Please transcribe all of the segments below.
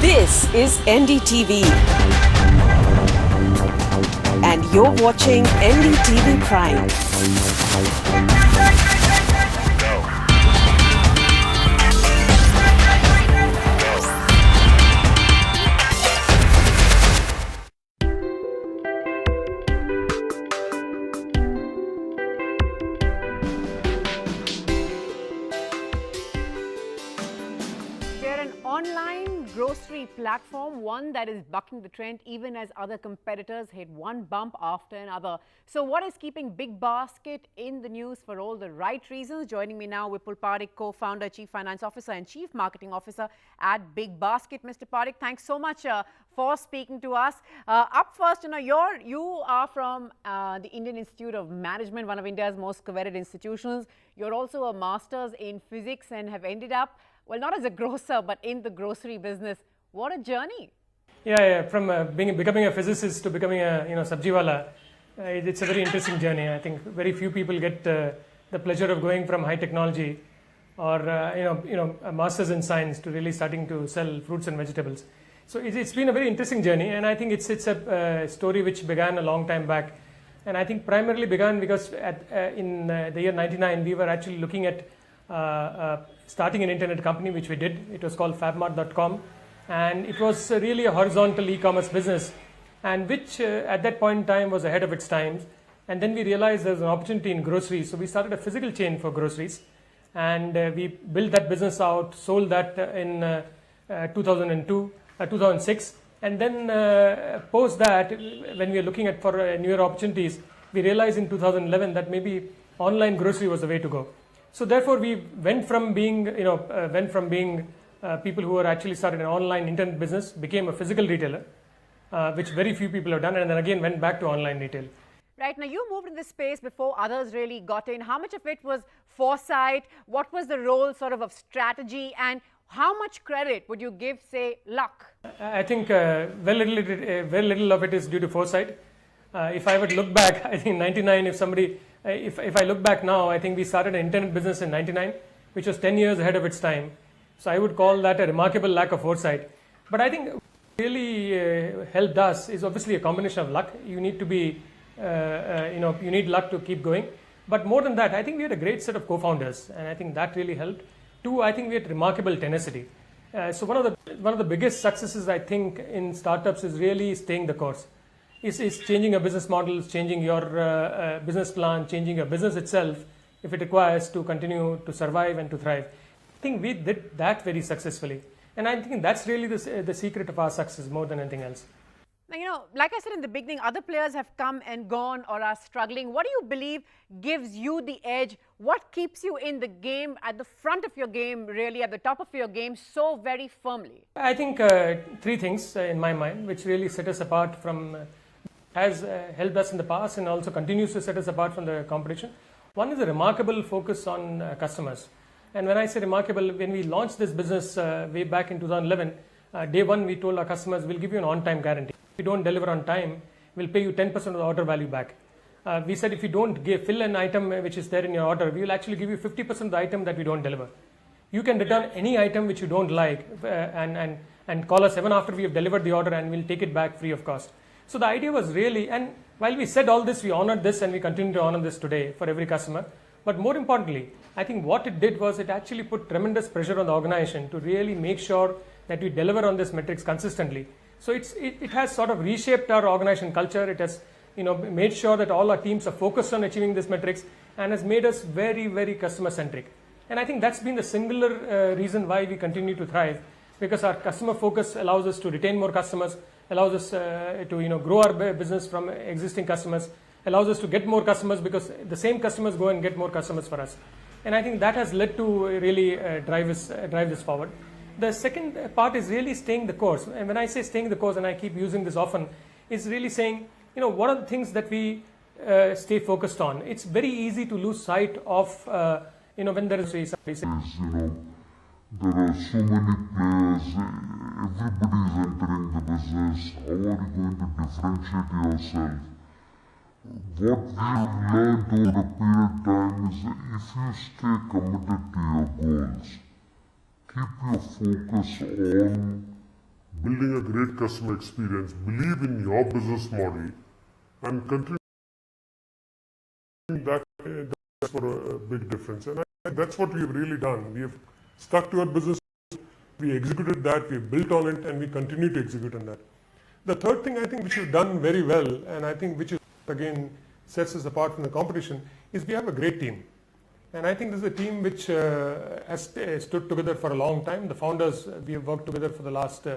This is NDTV, and you're watching NDTV Prime. Online grocery platform, one that is bucking the trend even as other competitors hit one bump after another. So what is keeping Bigbasket in the news for all the right reasons? Joining me now, Vipul Parekh, co-founder, chief finance officer and chief marketing officer at Bigbasket. Mr. Parekh, thanks so much for speaking to us. Up first, you are from the Indian Institute of Management, one of India's most coveted institutions. You're also a master's in physics and have ended up, well, not as a grocer, but in the grocery business. What a journey. Yeah. From becoming a physicist to becoming a Subziwala, it's a very interesting journey. I think very few people get the pleasure of going from high technology or a master's in science to really starting to sell fruits and vegetables. So it's been a very interesting journey, and I think it's a story which began a long time back, and I think primarily began because in the year '99 we were actually looking at starting an internet company, which we did. It was called fabmart.com, and it was really a horizontal e-commerce business, and which at that point in time was ahead of its times. And then we realized there was an opportunity in groceries, so we started a physical chain for groceries, and we built that business out, sold that in 2006, and then post that, when we were looking at for newer opportunities, we realized in 2011 that maybe online grocery was the way to go. So therefore, we went from being people who were actually started an online internet business, became a physical retailer, which very few people have done, and then again went back to online retail. Right, now you moved in this space before others really got in. How much of it was foresight? What was the role sort of strategy? And how much credit would you give, say, luck? I think very little of it is due to foresight. If I would look back, I think 99, if I look back now, I think we started an internet business in 99, which was 10 years ahead of its time. So I would call that a remarkable lack of foresight. But I think what really helped us is obviously a combination of luck. You need to be, you need luck to keep going. But more than that, I think we had a great set of co-founders, and I think that really helped. Two, I think we had remarkable tenacity. So one of the biggest successes, I think, in startups is really staying the course. Is changing your business models, changing your business plan, changing your business itself, if it requires, to continue to survive and to thrive. I think we did that very successfully, and I think that's really the secret of our success more than anything else. Now, like I said in the beginning, other players have come and gone or are struggling. What do you believe gives you the edge? What keeps you in the game, at the front of your game, really at the top of your game, so very firmly? I think three things in my mind which really set us apart from has helped us in the past and also continues to set us apart from the competition. One is a remarkable focus on customers. And when I say remarkable, when we launched this business way back in 2011, day one we told our customers, we'll give you an on-time guarantee. If you don't deliver on time, we'll pay you 10% of the order value back. We said if you don't fill an item which is there in your order, we will actually give you 50% of the item that we don't deliver. You can return any item which you don't like and call us even after we have delivered the order, and we'll take it back free of cost. So the idea was really, and while we said all this, we honored this, and we continue to honor this today for every customer. But more importantly, I think what it did was it actually put tremendous pressure on the organization to really make sure that we deliver on this metrics consistently. So it has sort of reshaped our organization culture. It has made sure that all our teams are focused on achieving this metrics, and has made us very, very customer centric. And I think that's been the singular reason why we continue to thrive, because our customer focus allows us to retain more customers, allows us to grow our business from existing customers, allows us to get more customers because the same customers go and get more customers for us. And I think that has led to really drive this forward. The second part is really staying the course. And when I say staying the course, and I keep using this often, is really saying, what are the things that we stay focused on? It's very easy to lose sight of, when there is there are so many players, everybody is entering the business. How are you going to differentiate yourself? What we've learned over a period of time is that if you stay committed to your goals, keep your focus on building a great customer experience, believe in your business model, and continue that. That's for a big difference. And I think that's what we've really done. We have stuck to our business, we executed that, we built on it, and we continue to execute on that. The third thing I think which we've done very well, and I think which is again sets us apart from the competition, is we have a great team. And I think this is a team which has stood together for a long time. The founders, we have worked together for the last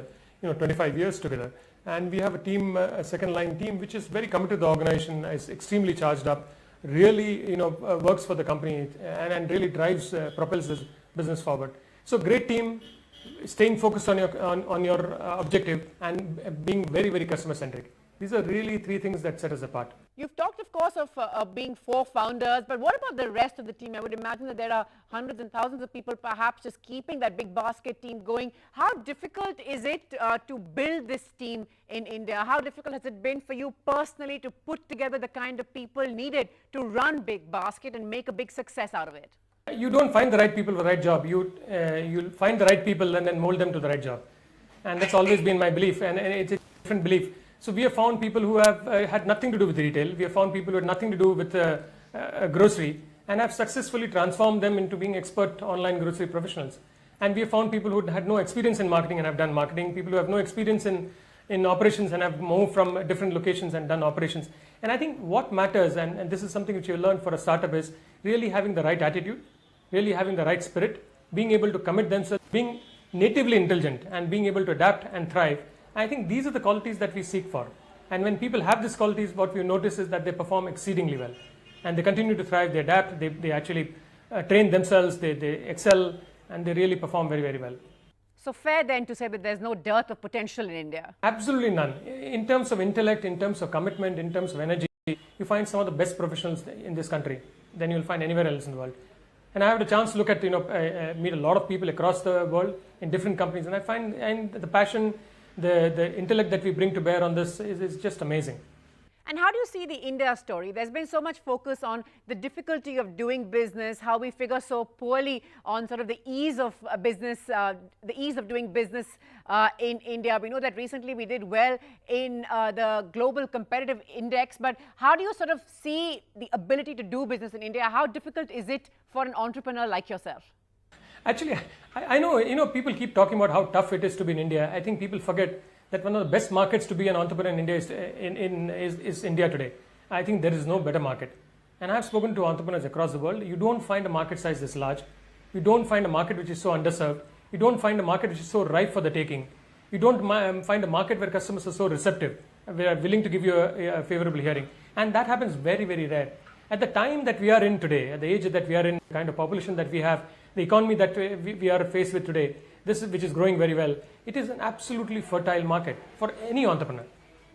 25 years together. And we have a team, a second line team, which is very committed to the organization, is extremely charged up, really works for the company and really drives, propels this business forward. So great team, staying focused on your objective and being very, very customer centric. These are really three things that set us apart. You've talked, of course, of being 4 founders, but what about the rest of the team? I would imagine that there are hundreds and thousands of people perhaps just keeping that Bigbasket team going. How difficult is it to build this team in India? How difficult has it been for you personally to put together the kind of people needed to run Bigbasket and make a big success out of it? You don't find the right people for the right job. You'll find the right people and then mold them to the right job. And that's always been my belief, and it's a different belief. So we have found people who have had nothing to do with retail. We have found people who had nothing to do with grocery and have successfully transformed them into being expert online grocery professionals. And we have found people who had no experience in marketing and have done marketing, people who have no experience in operations and have moved from different locations and done operations. And I think what matters, and this is something which you learn for a startup, is really having the right attitude, really having the right spirit, being able to commit themselves, being natively intelligent and being able to adapt and thrive. I think these are the qualities that we seek for. And when people have these qualities, what we notice is that they perform exceedingly well. And they continue to thrive, they adapt, they actually train themselves, they excel, and they really perform very, very well. So fair then to say that there's no dearth of potential in India? Absolutely none. In terms of intellect, in terms of commitment, in terms of energy, you find some of the best professionals in this country than you'll find anywhere else in the world. And I have the chance to look at, meet a lot of people across the world in different companies, and I find the passion, the intellect that we bring to bear on this is just amazing. And how do you see the India story? There's been so much focus on the difficulty of doing business, how we figure so poorly on sort of the ease of business, the ease of doing business in India. We know that recently we did well in the global competitive index, but how do you sort of see the ability to do business in India? How difficult is it for an entrepreneur like yourself? Actually, I know, people keep talking about how tough it is to be in India. I think people forget that one of the best markets to be an entrepreneur in India is India today. I think there is no better market. And I've spoken to entrepreneurs across the world. You don't find a market size this large. You don't find a market which is so underserved. You don't find a market which is so ripe for the taking. You don't find a market where customers are so receptive, they are willing to give you a favorable hearing. And that happens very, very rare. At the time that we are in today, at the age that we are in, the kind of population that we have, the economy that we are faced with today, which is growing very well, it is an absolutely fertile market for any entrepreneur.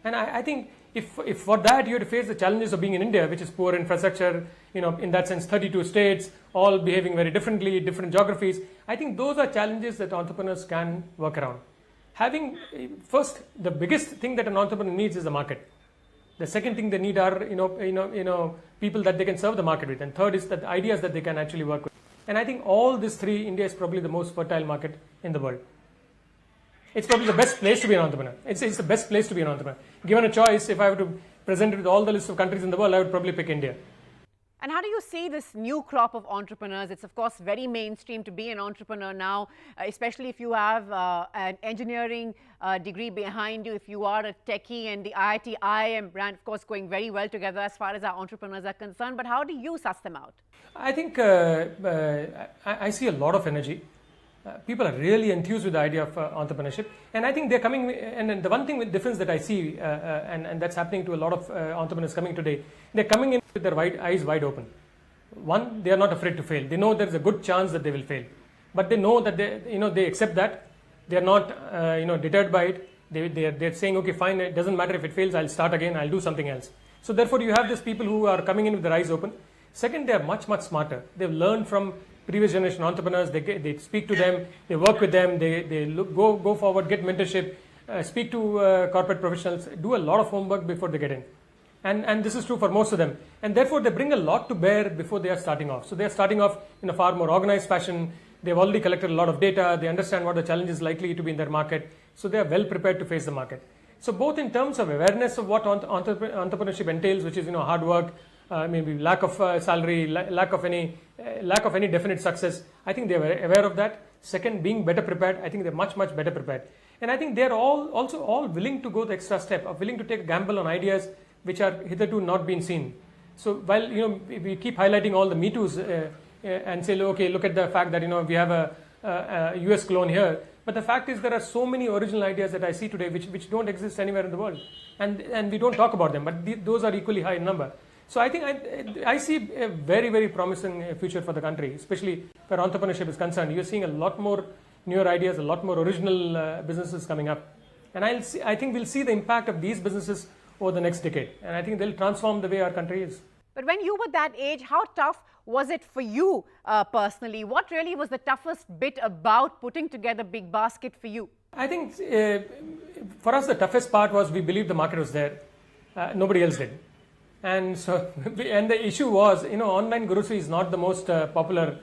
And I think if for that you have to face the challenges of being in India, which is poor infrastructure, in that sense 32 states, all behaving very differently, different geographies, I think those are challenges that entrepreneurs can work around. First, the biggest thing that an entrepreneur needs is a market. The second thing they need are people that they can serve the market with, and third is that the ideas that they can actually work with. And I think all these three, India is probably the most fertile market in the world. It's probably the best place to be an entrepreneur. It's the best place to be an entrepreneur. Given a choice, if I were to present it with all the list of countries in the world, I would probably pick India. And how do you see this new crop of entrepreneurs? It's, of course, very mainstream to be an entrepreneur now, especially if you have an engineering degree behind you, if you are a techie, and the IIT IIM brand, of course, going very well together as far as our entrepreneurs are concerned. But how do you suss them out? I think I see a lot of energy. People are really enthused with the idea of entrepreneurship, and I think they're coming. And the one thing with difference that I see, and that's happening to a lot of entrepreneurs coming today, they're coming in with their eyes wide open. One, they are not afraid to fail. They know there's a good chance that they will fail, but they know that they accept that. They are not deterred by it. They're saying, okay, fine, it doesn't matter if it fails. I'll start again. I'll do something else. So therefore, you have these people who are coming in with their eyes open. Second, they are much smarter. They've learned from previous generation entrepreneurs. They speak to them, they work with them, they go forward, get mentorship, speak to corporate professionals, do a lot of homework before they get in. And this is true for most of them. And therefore, they bring a lot to bear before they are starting off. So they are starting off in a far more organized fashion. they've already collected a lot of data, they understand what the challenge is likely to be in their market, so they are well prepared to face the market. So both in terms of awareness of what entrepreneurship entails, which is hard work, maybe lack of salary, lack of any definite success, I think they are aware of that. Second, being better prepared, I think they're much better prepared. And I think they're all willing to go the extra step, of willing to take a gamble on ideas which are hitherto not been seen. So while we keep highlighting all the Me Too's and say, okay, look at the fact that we have a US clone here, but the fact is there are so many original ideas that I see today which don't exist anywhere in the world, and we don't talk about them, but those are equally high in number. So I think I see a very promising future for the country, especially where entrepreneurship is concerned. You're seeing a lot more newer ideas, a lot more original businesses coming up, and I think we'll see the impact of these businesses over the next decade, and I think they'll transform the way our country is. But when you were that age, how tough was it for you personally? What really was the toughest bit about putting together Bigbasket for you? I think for us the toughest part was we believed the market was there. Nobody else did. And so, and the issue was, online grocery is not the most popular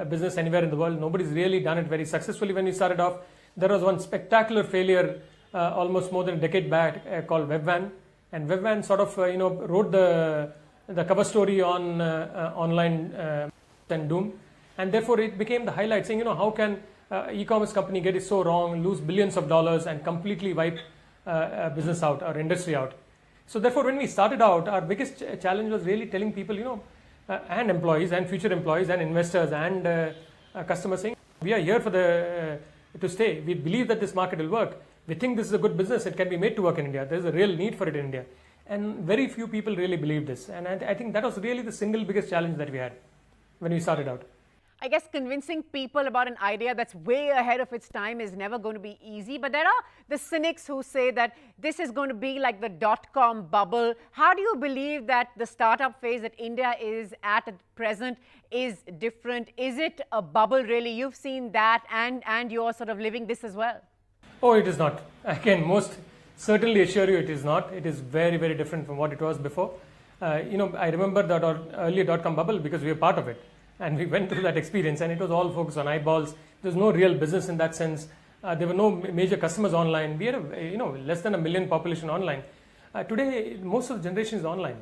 business anywhere in the world. Nobody's really done it very successfully. When we started off, there was one spectacular failure almost more than a decade back called Webvan. And Webvan sort of, wrote the cover story on online and doom. And therefore, it became the highlight saying, how can e-commerce company get it so wrong, lose billions of dollars and completely wipe business out or industry out. So therefore, when we started out, our biggest challenge was really telling people, and employees and future employees and investors and customers saying, we are here for to stay. We believe that this market will work. We think this is a good business. It can be made to work in India. There is a real need for it in India. And very few people really believed this. And I think that was really the single biggest challenge that we had when we started out. I guess convincing people about an idea that's way ahead of its time is never going to be easy. But there are the cynics who say that this is going to be like the dot-com bubble. How do you believe that the startup phase that India is at present is different? Is it a bubble really? You've seen that and you're sort of living this as well. Oh, it is not. I can most certainly assure you it is not. It is very different from what it was before. I remember the earlier dot-com bubble because we were part of it. And we went through that experience, and it was all focused on eyeballs. There was no real business in that sense. There were no major customers online. We had less than 1 million population online. Today, most of the generation is online.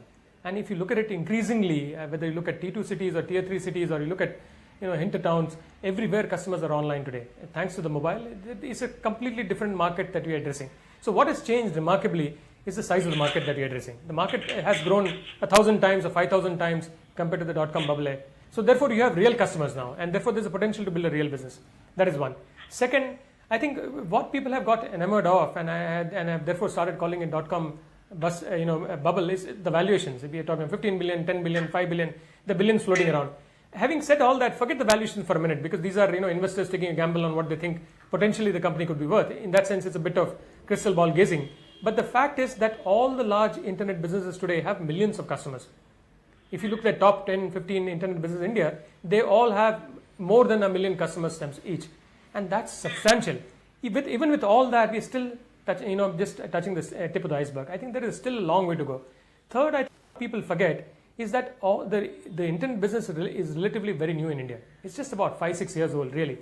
And if you look at it increasingly, whether you look at T2 cities or Tier 3 cities, or you look at hinter towns, everywhere customers are online today. Thanks to the mobile, it's a completely different market that we are addressing. So what has changed remarkably is the size of the market that we are addressing. The market has grown 1,000 times or 5,000 times compared to the dot-com bubble. So therefore, you have real customers now, and therefore there's a potential to build a real business. That is one. Second, I think what people have got enamored of, and I have therefore started calling it dot-com bubble, is the valuations. If we are talking 15 billion, 10 billion, 5 billion, the billions floating around. Having said all that, forget the valuation for a minute, because these are investors taking a gamble on what they think potentially the company could be worth. In that sense, it's a bit of crystal ball gazing. But the fact is that all the large internet businesses today have millions of customers. If you look at the top 10, 15 internet businesses in India, they all have more than 1 million customers each. And that's substantial. Even with all that, we're still just touching the tip of the iceberg. I think there is still a long way to go. Third, I think people forget is that the internet business is relatively very new in India. It's just about 5-6 years old, really.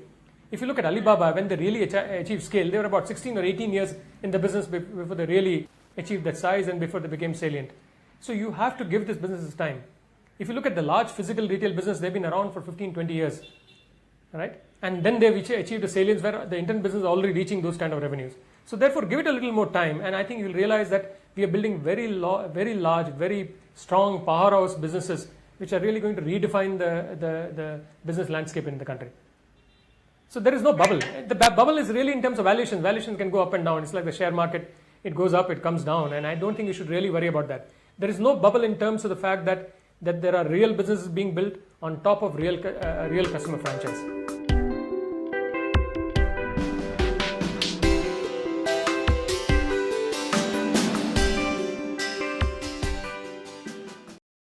If you look at Alibaba, when they really achieved scale, they were about 16 or 18 years in the business before they really achieved that size and before they became salient. So you have to give this business time. If you look at the large physical retail business, they've been around for 15-20 years, right? And then they've achieved a salience where the internet business is already reaching those kind of revenues. So therefore, give it a little more time, and I think you'll realize that we are building very large, very strong powerhouse businesses which are really going to redefine the business landscape in the country. So there is no bubble. The bubble is really in terms of valuations. Valuations can go up and down. It's like the share market. It goes up, it comes down, and I don't think you should really worry about that. There is no bubble in terms of the fact that there are real businesses being built on top of real customer franchise.